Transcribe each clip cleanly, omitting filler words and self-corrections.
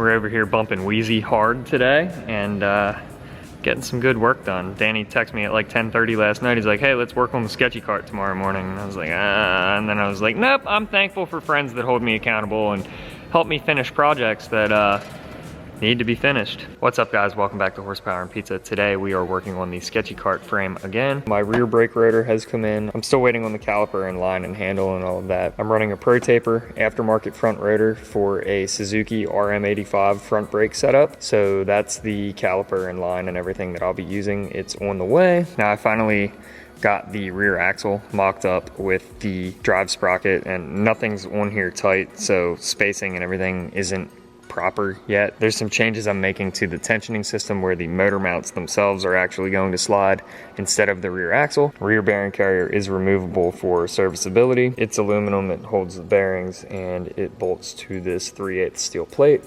We're over here bumping Wheezy hard today and getting some good work done. Danny texted me at like 10:30 last night. He's like, hey, let's work on the sketchy cart tomorrow morning. And I was like, and then I was like, nope, I'm thankful for friends that hold me accountable and help me finish projects that need to be finished. What's up, guys? Welcome back to Horsepower and Pizza. Today we are working on the sketchy cart frame again. My rear brake rotor has come in. I'm still waiting on the caliper and line and handle and all of that. I'm running a Pro Taper aftermarket front rotor for a Suzuki RM85 front brake setup. So that's the caliper and line and everything that I'll be using. It's on the way. Now I finally got the rear axle mocked up with the drive sprocket and nothing's on here tight, so spacing and everything isn't proper yet. There's some changes I'm making to the tensioning system where the motor mounts themselves are actually going to slide instead of the rear axle. Rear bearing carrier is removable for serviceability. It's aluminum, it holds the bearings, and it bolts to this 3/8 steel plate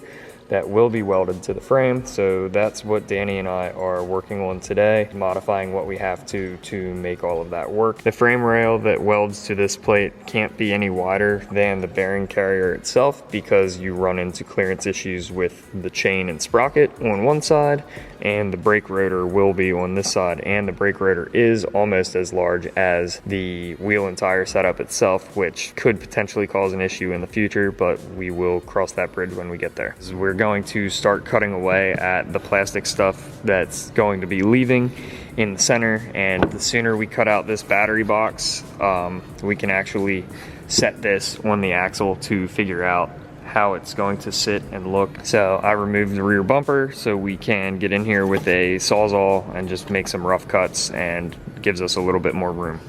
that will be welded to the frame. So that's what Danny and I are working on today, modifying what we have to make all of that work. The frame rail that welds to this plate can't be any wider than the bearing carrier itself because you run into clearance issues with the chain and sprocket on one side, and the brake rotor will be on this side, and the brake rotor is almost as large as the wheel and tire setup itself, which could potentially cause an issue in the future, but we will cross that bridge when we get there. We're going to start cutting away at the plastic stuff that's going to be leaving in the center, and the sooner we cut out this battery box, we can actually set this on the axle to figure out how it's going to sit and look. So I removed the rear bumper so we can get in here with a Sawzall and just make some rough cuts, and gives us a little bit more room.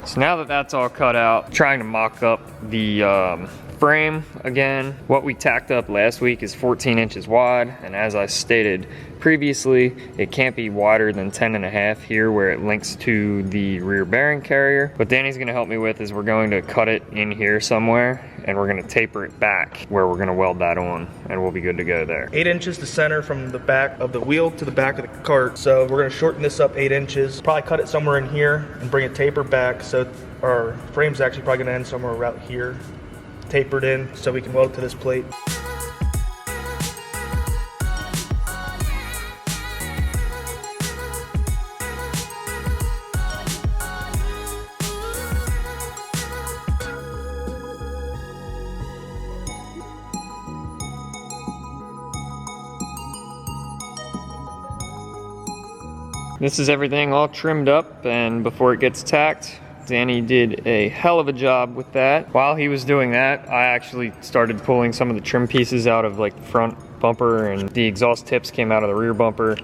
So now that that's all cut out, trying to mock up the frame again. What we tacked up last week is 14 inches wide, and as I stated previously, it can't be wider than 10.5 here where it links to the rear bearing carrier. What Danny's gonna help me with is we're going to cut it in here somewhere, and we're gonna taper it back where we're gonna weld that on, and we'll be good to go there. 8 inches to center from the back of the wheel to the back of the cart. So we're gonna shorten this up 8 inches, probably cut it somewhere in here and bring a taper back. So our frame's actually probably gonna end somewhere right here, tapered in, so we can weld to this plate. This is everything all trimmed up, and before it gets tacked, Danny did a hell of a job with that. While he was doing that, I actually started pulling some of the trim pieces out of like the front bumper, and the exhaust tips came out of the rear bumper.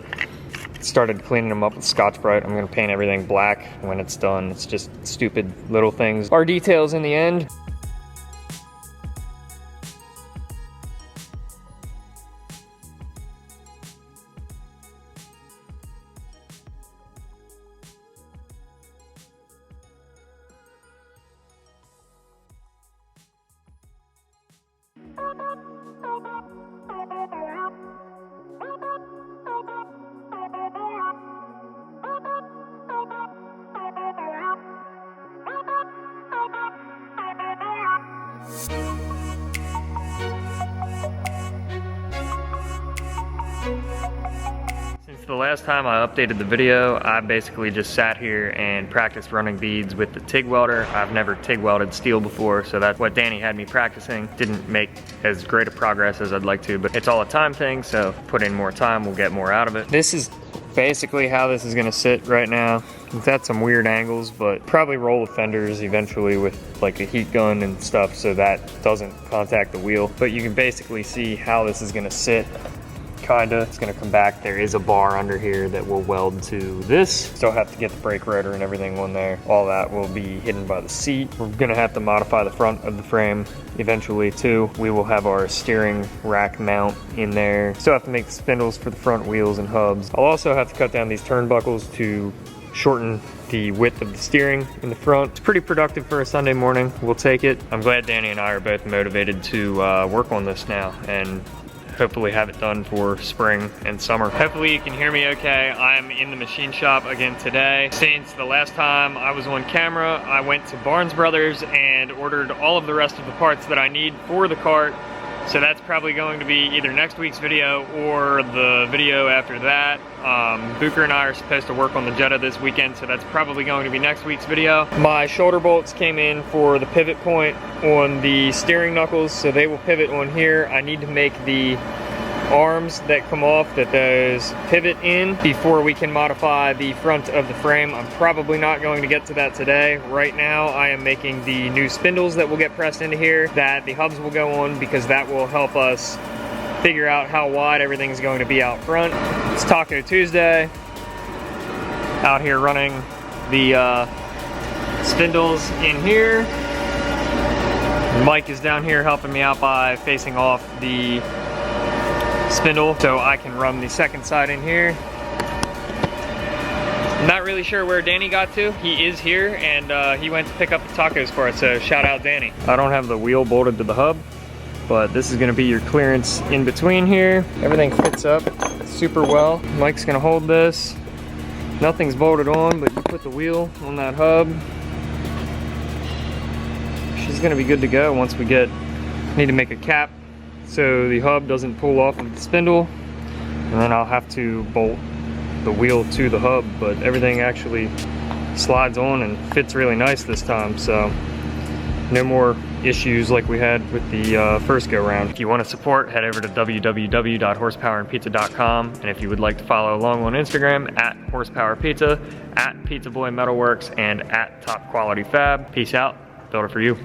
Started cleaning them up with Scotch-Brite. I'm gonna paint everything black when it's done. It's just stupid little things are details in the end. Since the last time I updated the video, I basically just sat here and practiced running beads with the TIG welder. I've never TIG welded steel before, so that's what Danny had me practicing. Didn't make as great a progress as I'd like to, but it's all a time thing, so put in more time, we'll get more out of it. This is basically how this is gonna sit right now. It's at some weird angles, but probably roll the fenders eventually with like a heat gun and stuff so that doesn't contact the wheel. But you can basically see how this is gonna sit. Kinda, it's gonna come back. There is a bar under here that will weld to this. Still have to get the brake rotor and everything on there. All that will be hidden by the seat. We're gonna have to modify the front of the frame eventually too. We will have our steering rack mount in there. Still have to make the spindles for the front wheels and hubs. I'll also have to cut down these turnbuckles to shorten the width of the steering in the front. It's pretty productive for a Sunday morning. We'll take it. I'm glad Danny and I are both motivated to work on this now and hopefully have it done for spring and summer. Hopefully you can hear me okay. I'm in the machine shop again today. Since the last time I was on camera, I went to Barnes Brothers and ordered all of the rest of the parts that I need for the cart. So that's probably going to be either next week's video or the video after that. Booker and I are supposed to work on the Jetta this weekend, so that's probably going to be next week's video. My shoulder bolts came in for the pivot point on the steering knuckles, so they will pivot on here. I need to make the arms that come off that those pivot in before we can modify the front of the frame. I'm probably not going to get to that today. Right now I am making the new spindles that will get pressed into here that the hubs will go on, because that will help us figure out how wide everything's going to be out front. It's Taco Tuesday. Out here running the spindles in here. Mike is down here helping me out by facing off the spindle so I can run the second side in here. Not really sure where Danny got to. He is here, and he went to pick up the tacos for us, so shout out Danny. I don't have the wheel bolted to the hub, but this is gonna be your clearance in between here. Everything fits up super well. Mike's gonna hold this. Nothing's bolted on, but you put the wheel on that hub. She's gonna be good to go once we need to make a cap so the hub doesn't pull off of the spindle, and then I'll have to bolt the wheel to the hub, but everything actually slides on and fits really nice this time, so no more issues like we had with the first go round. If you want to support, head over to www.horsepowerandpizza.com, and if you would like to follow along on Instagram, at horsepowerpizza, at pizzaboymetalworks, and at top quality fab. Peace out, build it for you.